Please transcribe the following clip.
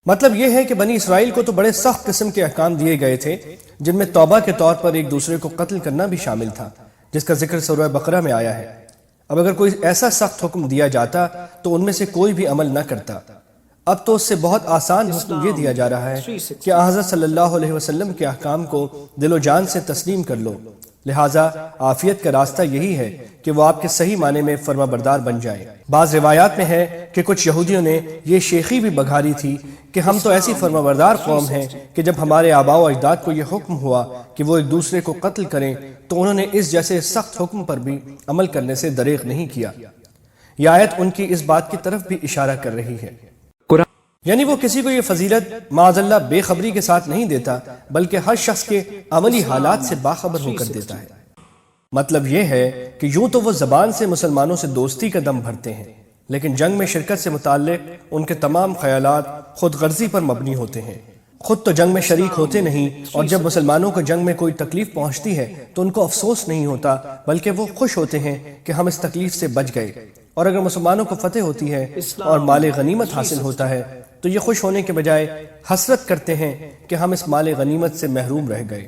مطلب یہ ہے کہ بنی اسرائیل کو تو بڑے سخت قسم کے احکام دیے گئے تھے، جن میں توبہ کے طور پر ایک دوسرے کو قتل کرنا بھی شامل تھا، جس کا ذکر سورہ بقرہ میں آیا ہے۔ اب اگر کوئی ایسا سخت حکم دیا جاتا تو ان میں سے کوئی بھی عمل نہ کرتا۔ اب تو اس سے بہت آسان حکم یہ دیا جا رہا ہے کہ حضرت صلی اللہ علیہ وسلم کے احکام کو دل و جان سے تسلیم کر لو، لہٰذا عافیت کا راستہ یہی ہے کہ وہ آپ کے صحیح معنی میں فرما بردار بن جائیں۔ بعض روایات میں ہے کہ کچھ یہودیوں نے یہ شیخی بھی بگھاری تھی کہ ہم تو ایسی فرما بردار قوم ہیں کہ جب ہمارے آباء و اجداد کو یہ حکم ہوا کہ وہ ایک دوسرے کو قتل کریں تو انہوں نے اس جیسے سخت حکم پر بھی عمل کرنے سے دریغ نہیں کیا۔ یہ آیت ان کی اس بات کی طرف بھی اشارہ کر رہی ہے، یعنی وہ کسی کو یہ فضیلت معاذ اللہ بے خبری کے ساتھ نہیں دیتا، بلکہ ہر شخص کے عملی حالات سے باخبر ہو کر دیتا ہے۔ مطلب یہ ہے کہ یوں تو وہ زبان سے مسلمانوں سے دوستی کا دم بھرتے ہیں، لیکن جنگ میں شرکت سے متعلق ان کے تمام خیالات خود غرضی پر مبنی ہوتے ہیں۔ خود تو جنگ میں شریک ہوتے نہیں، اور جب مسلمانوں کو جنگ میں کوئی تکلیف پہنچتی ہے تو ان کو افسوس نہیں ہوتا، بلکہ وہ خوش ہوتے ہیں کہ ہم اس تکلیف سے بچ گئے۔ اور اگر مسلمانوں کو فتح ہوتی ہے اور مال غنیمت حاصل ہوتا ہے تو یہ خوش ہونے کے بجائے حسرت کرتے ہیں کہ ہم اس مال غنیمت سے محروم رہ گئے۔